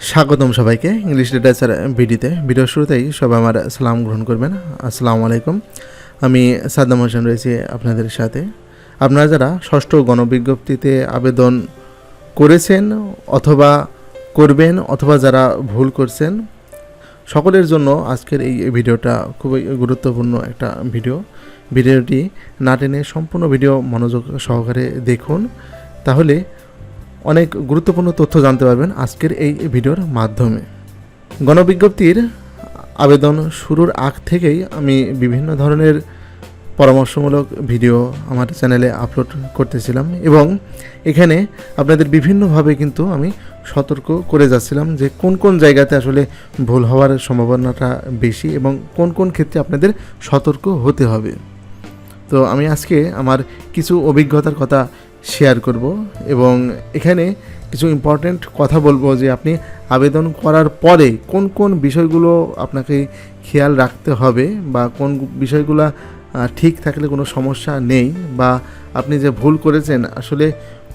স্বাগতম সবাইকে English literature ভিডিওর শুরুতেই সবাই আমার সালাম গ্রহণ করবেন। আসসালামু আলাইকুম। আমি সাদ্দাম হোসেন রয়েছি আপনাদের সাথে। আপনারা যারা ষষ্ঠ গণবিজ্ঞপ্তিতে আবেদন করেছেন অথবা করবেন অথবা যারা ভুল করছেন, সকলের জন্য আজকের এই ভিডিওটা খুবই গুরুত্বপূর্ণ একটা ভিডিওটি না টেনে সম্পূর্ণ ভিডিও মনোযোগ সহকারে দেখুন, তাহলে অনেক গুরুত্বপূর্ণ তথ্য জানতে পারবেন আজকের এই ভিডিওর মাধ্যমে। গণবিজ্ঞপ্তির আবেদন শুরুর আগ থেকেই আমি বিভিন্ন ধরনের পরামর্শমূলক ভিডিও আমার চ্যানেলে আপলোড করতেছিলাম এবং এখানে আপনাদের বিভিন্নভাবে কিন্তু আমি সতর্ক করে যাচ্ছিলাম যে কোন কোন জায়গাতে আসলে ভুল হওয়ার সম্ভাবনাটা বেশি এবং কোন কোন ক্ষেত্রে আপনাদের সতর্ক হতে হবে। তো আমি আজকে আমার কিছু অভিজ্ঞতার কথা শেয়ার করব এবং এখানে কিছু ইম্পর্ট্যান্ট কথা বলবো যে আপনি আবেদন করার পরে কোন কোন বিষয়গুলো আপনাকে খেয়াল রাখতে হবে বা কোন বিষয়গুলো ঠিক থাকলে কোনো সমস্যা নেই, বা আপনি যে ভুল করেছেন আসলে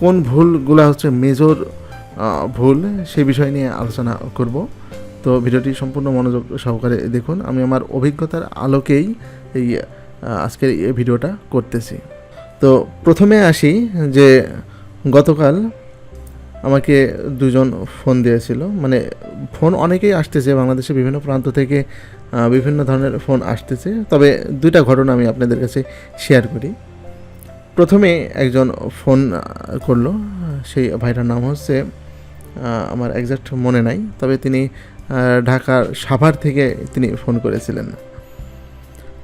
কোন ভুলগুলো হচ্ছে মেজর ভুল, সেই বিষয় নিয়ে আলোচনা করব। তো ভিডিওটি সম্পূর্ণ মনোযোগ সহকারে দেখুন। আমি আমার অভিজ্ঞতার আলোকেই এই আজকের এই ভিডিওটা করতেছি। তো প্রথমে আসি যে গতকাল আমাকে দুজন ফোন দিয়েছিল, মানে ফোন অনেকেই আসতেছে, বাংলাদেশের বিভিন্ন প্রান্ত থেকে বিভিন্ন ধরনের ফোন আসতেছে, তবে দুইটা ঘটনা আমি আপনাদের কাছে শেয়ার করি। প্রথমে একজন ফোন করলো, সেই ভাইটার নাম হচ্ছে আমার একজ্যাক্ট মনে নাই, তবে তিনি ঢাকার সাভার থেকে তিনি ফোন করেছিলেন।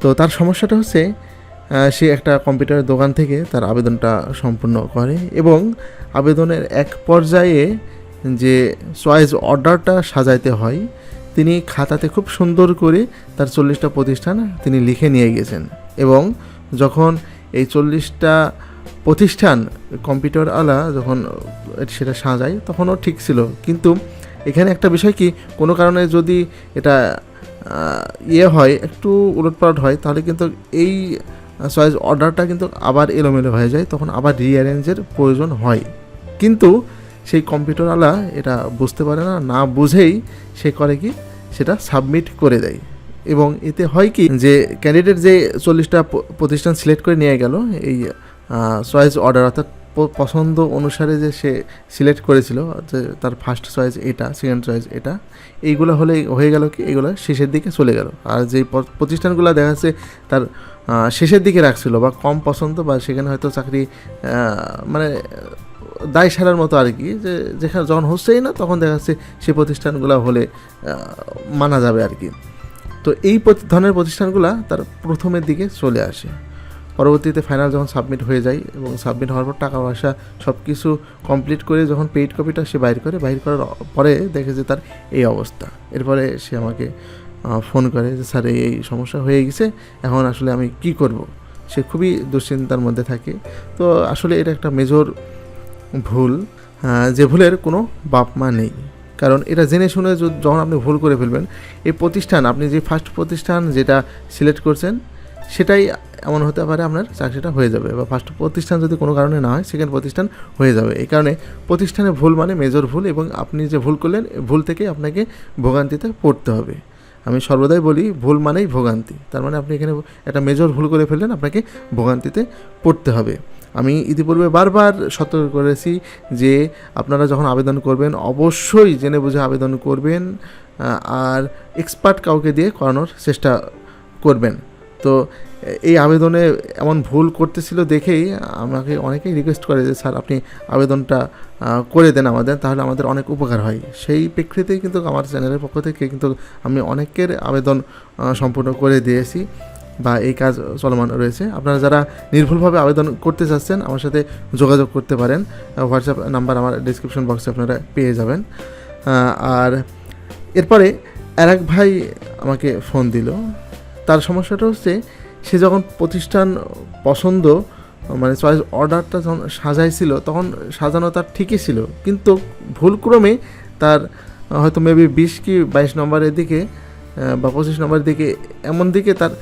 তো তার সমস্যাটা হচ্ছে সে একটা কম্পিউটার দোকান থেকে তার আবেদনটা সম্পূর্ণ করে এবং আবেদনের এক পর্যায়ে যে চয়েস অর্ডারটা সাজাইতে হয় তিনি খাতাতে খুব সুন্দর করে তার 40টা প্রতিষ্ঠান তিনি লিখে নিয়ে গেছেন এবং যখন এই 40টা প্রতিষ্ঠান কম্পিউটারওয়ালা যখন সেটা সাজায় তখনও ঠিক ছিল, কিন্তু এখানে একটা বিষয় কি, কোনো কারণে যদি এটা হয় একটু উলটপালট হয় তাহলে কিন্তু এই চয়েস অর্ডারটা কিন্তু আবার এলোমেলো হয়ে যায়, তখন আবার রিঅ্যারেঞ্জের প্রয়োজন হয়। কিন্তু সেই কম্পিউটারওয়ালা এটা বুঝতে পারে না বুঝেই সে করে কি, সেটা সাবমিট করে দেয় এবং এতে হয় কি যে ক্যান্ডিডেট যে 40টা প্রতিষ্ঠান সিলেক্ট করে নিয়ে গেল এই চয়েস অর্ডার অর্থাৎ পছন্দ অনুসারে যে সে সিলেক্ট করেছিল, যে তার ফার্স্ট চয়েস এটা, সেকেন্ড চয়েস এটা, এইগুলো হয়ে গেল কি, এইগুলো শেষের দিকে চলে গেল। আর যেই প্রতিষ্ঠানগুলো দেখা যাচ্ছে তার শেষের দিকে রাখছিল বা কম পছন্দ বা সেখানে হয়তো চাকরি মানে দায় সারার মতো আর কি, যে যেখানে যখন হচ্ছেই না তখন দেখা যাচ্ছে সেই প্রতিষ্ঠানগুলো হলে মানা যাবে আর কি। তো এই ধরনের প্রতিষ্ঠানগুলো তার প্রথমের দিকে চলে আসে, পরবর্তীতে ফাইনাল যখন সাবমিট হয়ে যায় এবং সাবমিট হওয়ার পর টাকা পয়সা সব কিছু কমপ্লিট করে যখন পেইড কপিটা সে বাইর করার পরে দেখে যে তার এই অবস্থা। এরপরে সে আমাকে ফোন করে যে স্যার এই সমস্যা হয়ে গেছে, এখন আসলে আমি কি করব। সে খুবই দুশ্চিন্তার মধ্যে থাকে। তো আসলে এটা একটা মেজর ভুল, যে ভুলের কোনো বাপ মা নেই, কারণ এটা জেনে শুনে যখন আপনি ভুল করে ফেলবেন, এই প্রতিষ্ঠান আপনি যে ফার্স্ট প্রতিষ্ঠান যেটা সিলেক্ট করছেন সেটাই এমন হতে পারে আপনার চাকরিটা হয়ে যাবে, বা ফার্স্ট প্রতিষ্ঠান যদি কোনো কারণে না হয় সেকেন্ড প্রতিষ্ঠান হয়ে যাবে। এই কারণে প্রতিষ্ঠানে ভুল মানে মেজর ভুল, এবং আপনি যে ভুল করলেন ভুল থেকে আপনাকে ভোগান্তিতে পড়তে হবে। আমি সর্বদাই বলি ভুল মানেই ভোগান্তি, তার মানে আপনি এখানে একটা মেজর ভুল করে ফেললেন, আপনাকে ভোগান্তিতে পড়তে হবে। আমি ইতিপূর্বে বারবার সতর্ক করেছি যে আপনারা যখন আবেদন করবেন অবশ্যই জেনে বুঝে আবেদন করবেন আর এক্সপার্ট কাউকে দিয়ে করানোর চেষ্টা করবেন। তো এই আবেদনে এমন ভুল করতেছিল দেখেই আমাকে অনেকেই রিকোয়েস্ট করে যে স্যার আপনি আবেদনটা করে দেন আমাদের, তাহলে আমাদের অনেক উপকার হয়। সেই প্রেক্ষিতেই কিন্তু আমার চ্যানেলের পক্ষ থেকে কিন্তু আমি অনেকের আবেদন সম্পূর্ণ করে দিয়েছি বা এই কাজ চলমান রয়েছে। আপনারা যারা নির্ভুলভাবে আবেদন করতে চাচ্ছেন আমার সাথে যোগাযোগ করতে পারেন, হোয়াটসঅ্যাপ নাম্বার আমার ডিসক্রিপশন বক্সে আপনারা পেয়ে যাবেন। আর এরপরে আরেক ভাই আমাকে ফোন দিল। তার সমস্যাটা হচ্ছে সে যখন প্রতিষ্ঠান পছন্দ মানে চয়েস অর্ডারটা যখন সাজাইছিল তখন সাজানো তার ঠিকই ছিল, কিন্তু ভুলক্রমে তার হয়তো মেবি 20 কি 22 নম্বরের দিকে বা 25 নম্বরের দিকে এমন দিকে তার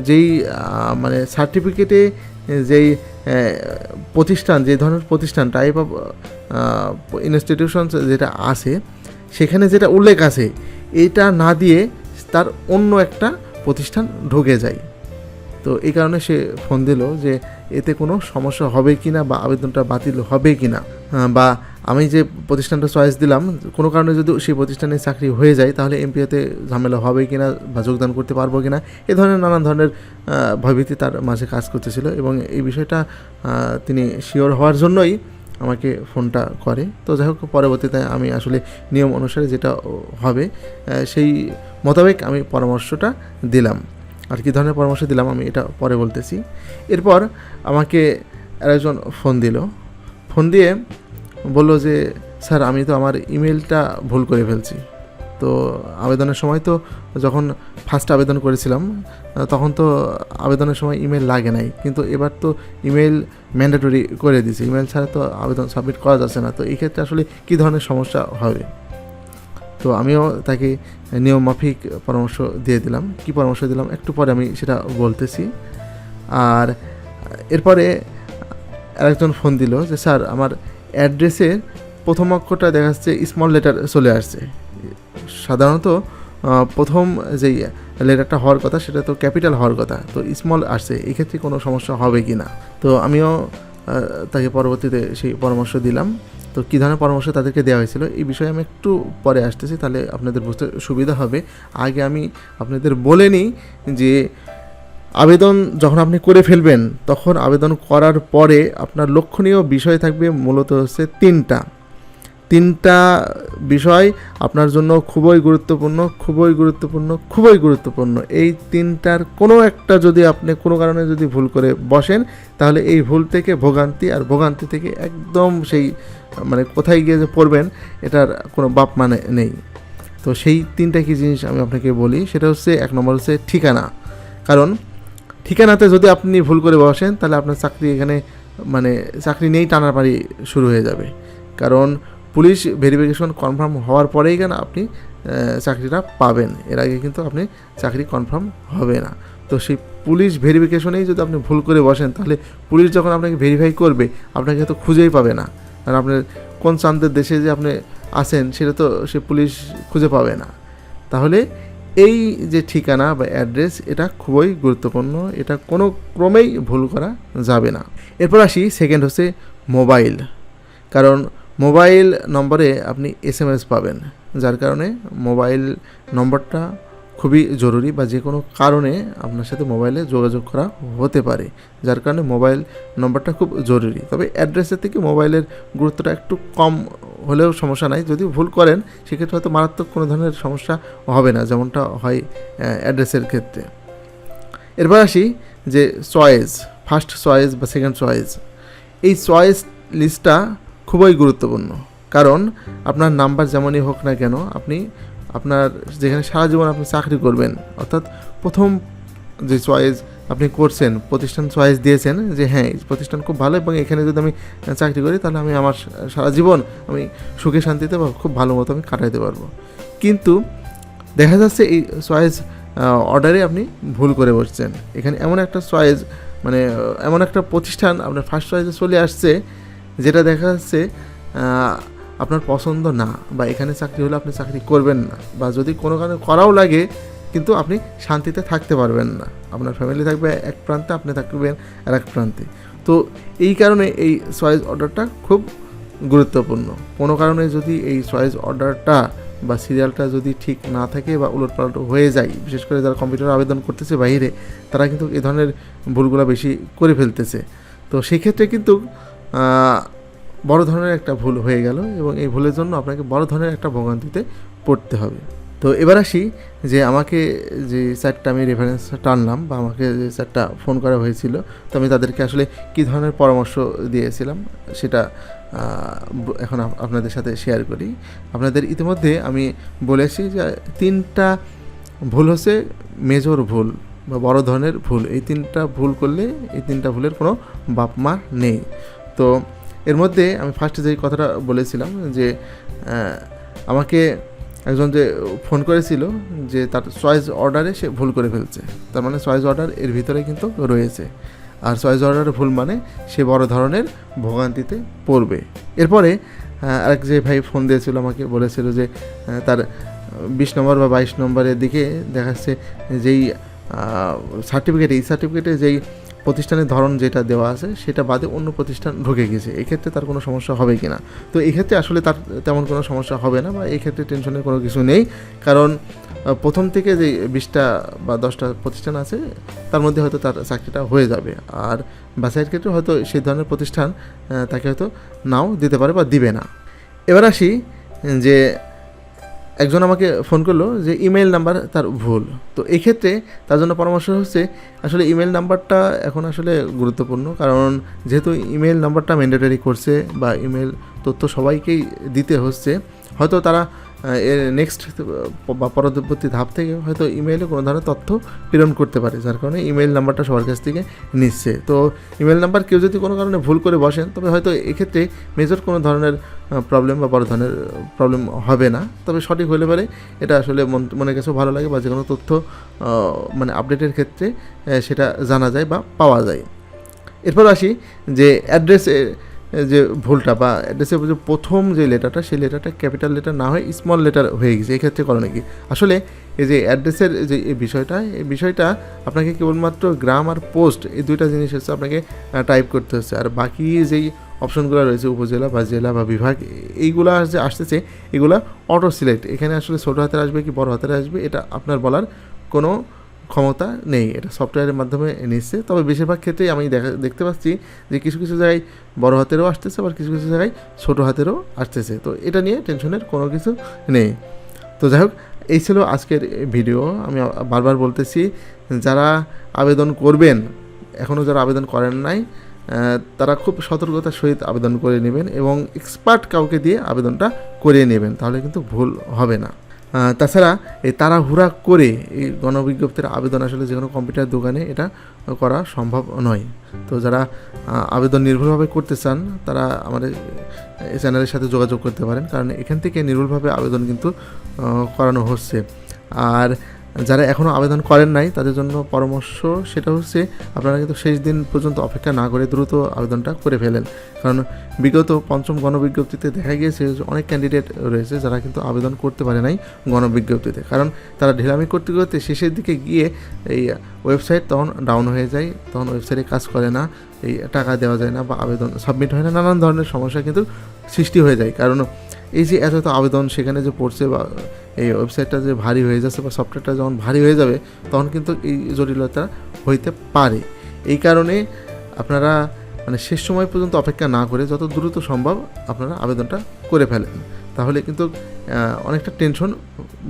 যেই মানে সার্টিফিকেটে যেই প্রতিষ্ঠান, যে ধরনের প্রতিষ্ঠান টাইপ অফ ইনস্টিটিউশন যেটা আছে সেখানে যেটা উল্লেখ আছে এইটা না দিয়ে তার অন্য একটা প্রতিষ্ঠান ঢুকে যায়। তো এই কারণে সে ফোন দিল যে এতে কোনো সমস্যা হবে কি না বা আবেদনটা বাতিল হবে কি না, বা আমি যে প্রতিষ্ঠানটা চয়েস দিলাম কোনো কারণে যদি সেই প্রতিষ্ঠানে চাকরি হয়ে যায় তাহলে এমপিওতে ঝামেলা হবে কি না বা যোগদান করতে পারবো কি না, এ ধরনের নানান ধরনের ভয়ভীতি তার মাঝে কাজ করতেছিল। এবং এই বিষয়টা তিনি শিওর হওয়ার জন্যই আমাকে ফোনটা করে। তো যাই হোক, পরবর্তীতে আমি আসলে নিয়ম অনুসারে যেটা হবে সেই মোতাবেক আমি পরামর্শটা দিলাম। আর কী ধরনের পরামর্শ দিলাম আমি এটা পরে বলতেছি। এরপর আমাকে আরেকজন ফোন দিল, ফোন দিয়ে বললো যে স্যার আমি তো আমার ইমেলটা ভুল করে ফেলছি। তো আবেদনের সময় তো যখন ফার্স্ট আবেদন করেছিলাম তখন তো আবেদনের সময় ইমেল লাগে নাই, কিন্তু এবার তো ইমেল ম্যান্ডেটরি করে দিয়েছে, ইমেল ছাড়া তো আবেদন সাবমিট করা যাচ্ছে না। তো এই ক্ষেত্রে আসলে কী ধরনের সমস্যা হবে? তো আমিও তাকে নিয়মমাফিক পরামর্শ দিয়ে দিলাম। কি পরামর্শ দিলাম একটু পরে আমি সেটা বলতেছি। আর এরপরে আরেকজন ফোন দিল যে স্যার আমার অ্যাড্রেসের প্রথম অক্ষরটা দেখা যাচ্ছে স্মল লেটার চলে আসছে। সাধারণত প্রথম যেই লেটারটা হওয়ার কথা সেটা তো ক্যাপিটাল হওয়ার কথা, তো স্মল আসছে, এই ক্ষেত্রে কোনো সমস্যা হবে কি না? তো আমিও তাকে পরবর্তীতে সেই পরামর্শ দিলাম। তো কী ধরনের পরামর্শ তাদেরকে দেওয়া হয়েছিল এই বিষয়ে আমি একটু পরে আসতেছি, তাহলে আপনাদের বুঝতে সুবিধা হবে। আগে আমি আপনাদের বলে নিই যে আবেদন যখন আপনি করে ফেলবেন তখন আবেদন করার পরে আপনার লক্ষণীয় বিষয় থাকবে মূলত হচ্ছে তিনটা বিষয় আপনার জন্য খুবই গুরুত্বপূর্ণ। এই তিনটার কোনো একটা যদি আপনি কোনো কারণে যদি ভুল করে বসেন তাহলে এই ভুল থেকে ভোগান্তি থেকে একদম সেই মানে কোথায় গিয়ে যে পড়বেন এটার কোনো বাপ মানে নেই। তো সেই তিনটা কি জিনিস আমি আপনাকে বলি, সেটা হচ্ছে 1 নম্বর হচ্ছে ঠিকানা। কারণ ঠিকানাতে যদি আপনি ভুল করে বসেন তাহলে আপনার চাকরি এখানে মানে চাকরি নেই টানাপাড়ি শুরু হয়ে যাবে। কারণ পুলিশ ভেরিফিকেশন কনফার্ম হওয়ার পরেই কেন আপনি চাকরিটা পাবেন, এর আগে কিন্তু আপনি চাকরি কনফার্ম হবে না। তো সেই পুলিশ ভেরিফিকেশনেই যদি আপনি ভুল করে বসেন তাহলে পুলিশ যখন আপনাকে ভেরিফাই করবে আপনাকে তো খুঁজেই পাবে না, কারণ আপনার কোন চাঁদের দেশে যে আপনি আছেন সেটা তো সে পুলিশ খুঁজে পাবে না। তাহলে এই যে ঠিকানা বা অ্যাড্রেস এটা খুবই গুরুত্বপূর্ণ, এটা কোনো ক্রমেই ভুল করা যাবে না। এরপর আসি সেকেন্ড হচ্ছে মোবাইল। কারণ মোবাইল নম্বরে আপনি SMS পাবেন, যার কারণে মোবাইল নম্বরটা খুবই জরুরি, বা যে কোনো কারণে আপনার সাথে মোবাইলে যোগাযোগ করা হতে পারে, যার কারণে মোবাইল নম্বরটা খুব জরুরি। তবে অ্যাড্রেসের থেকে মোবাইলের গুরুত্বটা একটু কম হলেও সমস্যা নাই, যদি ভুল করেন সেক্ষেত্রে হয়তো মারাত্মক কোনো ধরনের সমস্যা হবে না, যেমনটা হয় অ্যাড্রেসের ক্ষেত্রে। এরপর আসি যে চয়েস, ফার্স্ট চয়েস বা সেকেন্ড চয়েস। এই চয়েস লিস্টটা খুবই গুরুত্বপূর্ণ, কারণ আপনার নাম্বার যেমনই হোক না কেন আপনি আপনার যেখানে সারা জীবন আপনি চাকরি করবেন, অর্থাৎ প্রথম যে চয়েস আপনি করছেন, প্রতিষ্ঠান চয়েস দিয়েছেন যে হ্যাঁ এই প্রতিষ্ঠান খুব ভালো এবং এখানে যদি আমি চাকরি করি তাহলে আমি আমার সারা জীবন আমি সুখে শান্তিতে বা খুব ভালো মতো আমি কাটাইতে পারবো। কিন্তু দেখা যাচ্ছে এই চয়েস অর্ডারে আপনি ভুল করে বসছেন। এখানে এমন একটা চয়েস মানে এমন একটা প্রতিষ্ঠান আপনার ফার্স্ট চয়েসে চলে আসছে যেটা দেখা যাচ্ছে আপনার পছন্দ না, বা এখানে চাকরি হলে আপনি চাকরি করবেন না, বা যদি কোনো কারণে করাও লাগে কিন্তু আপনি শান্তিতে থাকতে পারবেন না। আপনার ফ্যামিলি থাকবে এক প্রান্তে, আপনি থাকবেন আর এক প্রান্তে। তো এই কারণে এই চয়েস অর্ডারটা খুব গুরুত্বপূর্ণ। কোনো কারণে যদি এই চয়েস অর্ডারটা বা সিরিয়ালটা যদি ঠিক না থাকে বা উলটপালট হয়ে যায়, বিশেষ করে যারা কম্পিউটারে আবেদন করতেছে বাইরে, তারা কিন্তু এই ধরনের ভুলগুলো বেশি করে ফেলতেছে। তো সেক্ষেত্রে কিন্তু বড় ধরনের একটা ভুল হয়ে গেল এবং এই ভুলের জন্য আপনাকে বড় ধরনের একটা ভোগান্তিতে পড়তে হবে। তো এবার আসি যে আমাকে যে স্যারটা আমি রেফারেন্স টানলাম বা আমাকে যে স্যারটা ফোন করা হয়েছিল, তো আমি তাদেরকে আসলে কী ধরনের পরামর্শ দিয়েছিলাম সেটা এখন আপনাদের সাথে শেয়ার করি। আপনাদের ইতিমধ্যে আমি বলেছি যে 3টা ভুল হচ্ছে মেজর ভুল বা বড় ধরনের ভুল। এই 3টা ভুল করলে এই 3টা ভুলের কোনো বাপ মা নেই। তো এর মধ্যে আমি ফার্স্টে যেই কথাটা বলেছিলাম যে আমাকে একজন যে ফোন করেছিল যে তার চয়েস অর্ডারে সে ভুল করে ফেলছে, তার মানে চয়েস অর্ডার এর ভিতরে কিন্তু রয়েছে, আর চয়েস অর্ডারে ভুল মানে সে বড় ধরনের ভোগান্তিতে পড়বে। এরপরে আরেক যে ভাই ফোন দিয়েছিল আমাকে বলেছিল যে তার 20 নম্বর বা 22 নম্বরের দিকে দেখাচ্ছে যেই সার্টিফিকেট, এই সার্টিফিকেটে যেই প্রতিষ্ঠানের ধরন যেটা দেওয়া আছে সেটা বাদে অন্য প্রতিষ্ঠান ঢুকে গেছে, এক্ষেত্রে তার কোনো সমস্যা হবে কি না। তো এক্ষেত্রে আসলে তার তেমন কোনো সমস্যা হবে না, বা এক্ষেত্রে টেনশনের কোনো কিছু নেই, কারণ প্রথম থেকে যে 20টা বা 10টা প্রতিষ্ঠান আছে তার মধ্যে হয়তো তার চাকরিটা হয়ে যাবে। আর বাছাইয়ের ক্ষেত্রে হয়তো সেই ধরনের প্রতিষ্ঠান তাকে হয়তো নাও দিতে পারে বা দিবে না। এবার আসি যে একজন আমাকে ফোন করলো যে ইমেল নাম্বার তার ভুল। তো এক্ষেত্রে তার জন্য পরামর্শ হচ্ছে আসলে ইমেল নাম্বারটা এখন আসলে গুরুত্বপূর্ণ, কারণ যেহেতু ইমেল নাম্বারটা ম্যান্ডেটরি করছে বা ইমেল তথ্য সবাইকেই দিতে হচ্ছে, হয়তো তারা এর নেক্সট বা পরবর্তী ধাপ থেকে হয়তো ইমেইলে কোনো ধরনের তথ্য প্রেরণ করতে পারে, যার কারণে ইমেল নাম্বারটা সবার কাছ থেকে নিচ্ছে। তো ইমেল নাম্বার কেউ যদি কোনো কারণে ভুল করে বসেন, তবে হয়তো এক্ষেত্রে মেজর কোনো ধরনের প্রবলেম বা বড় ধরনের প্রবলেম হবে না, তবে সঠিক হলে পারে এটা আসলে মনের কাছেও ভালো লাগে, বা যে কোনো তথ্য মানে আপডেটের ক্ষেত্রে সেটা জানা যায় বা পাওয়া যায়। এরপর আসি যে অ্যাড্রেসে যে ভুলটা, বা অ্যাড্রেসের যে প্রথম যে লেটারটা, সেই লেটারটা ক্যাপিটাল লেটার না হয়ে স্মল লেটার হয়ে গেছে। এক্ষেত্রে করণীয় কি? আসলে এই যে অ্যাড্রেসের যে এই বিষয়টা আপনাকে কেবলমাত্র গ্রাম আর পোস্ট, এই দুইটা জিনিস হচ্ছে আপনাকে টাইপ করতে হচ্ছে, আর বাকি যেই অপশনগুলো রয়েছে উপজেলা বা জেলা বা বিভাগ, এইগুলা যে আসতেছে এগুলা অটো সিলেক্ট। এখানে আসলে ছোটো হাতের আসবে কি বড় হাতের আসবে এটা আপনার বলার কোনো ক্ষমতা নেই, এটা সফটওয়্যারের মাধ্যমে নিচ্ছে। তবে বেশিরভাগ ক্ষেত্রেই আমি দেখতে পাচ্ছি যে কিছু কিছু জায়গায় বড় হাতেরও আসতেছে, আবার কিছু কিছু জায়গায় ছোটো হাতেরও আসতেছে। তো এটা নিয়ে টেনশনের কোনো কিছু নেই। তো যাই হোক, এই ছিল আজকের ভিডিও। আমি বারবার বলতেছি, যারা আবেদন করবেন, এখনও যারা আবেদন করেন নাই, তারা খুব সতর্কতার সহিত আবেদন করে নেবেন এবং এক্সপার্ট কাউকে দিয়ে আবেদনটা করিয়ে নেবেন, তাহলে কিন্তু ভুল হবে না। তাছাড়া এই তাড়াহুড়া করে এই গণবিজ্ঞপ্তির আবেদন আসলে যে কোনো কম্পিউটার দোকানে এটা করা সম্ভব নয়। তো যারা আবেদন নির্ভুলভাবে করতে চান, তারা আমাদের এই চ্যানেলের সাথে যোগাযোগ করতে পারেন, কারণ এখান থেকে নির্ভুলভাবে আবেদন কিন্তু করানো হচ্ছে। আর যারা এখনও আবেদন করেন নাই তাদের জন্য পরামর্শ সেটা হচ্ছে আপনারা কিন্তু শেষ দিন পর্যন্ত অপেক্ষা না করে দ্রুত আবেদনটা করে ফেলেন, কারণ বিগত 5ম গণবিজ্ঞপ্তিতে দেখা গিয়েছে যে অনেক ক্যান্ডিডেট রয়েছে যারা কিন্তু আবেদন করতে পারে নাই গণবিজ্ঞপ্তিতে, কারণ তারা ঢিলামি করতে করতে শেষের দিকে গিয়ে এই ওয়েবসাইট তখন ডাউন হয়ে যায়, তখন ওয়েবসাইটে কাজ করে না, এই টাকা দেওয়া যায় না বা আবেদন সাবমিট হয় না, নানান ধরনের সমস্যা কিন্তু সৃষ্টি হয়ে যায়। কারণ এই যে এত আবেদন সেখানে যে পড়ছে, বা এই ওয়েবসাইটটা যে ভারী হয়ে যাচ্ছে বা সফটওয়্যারটা যখন ভারী হয়ে যাবে, তখন কিন্তু এই জটিলতা হইতে পারে। এই কারণে আপনারা মানে শেষ সময় পর্যন্ত অপেক্ষা না করে যত দ্রুত সম্ভব আপনারা আবেদনটা করে ফেলেন, তাহলে কিন্তু অনেকটা টেনশন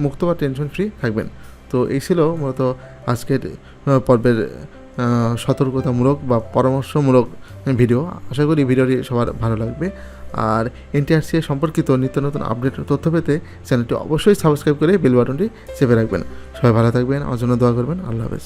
মুক্ত বা টেনশন ফ্রি থাকবেন। তো এই ছিল মূলত আজকের পর্বের সতর্কতামূলক বা পরামর্শমূলক ভিডিও। আশা করি ভিডিওটি সবার ভালো লাগবে। আর এনটিআরসি সম্পর্কিত নিত্য নতুন আপডেট তথ্য পেতে চ্যানেলটি অবশ্যই সাবস্ক্রাইব করে বেল বাটনটি চেপে রাখবেন। সবাই ভালো থাকবেন, আমার জন্য দোয়া করবেন। আল্লাহ হাফেজ।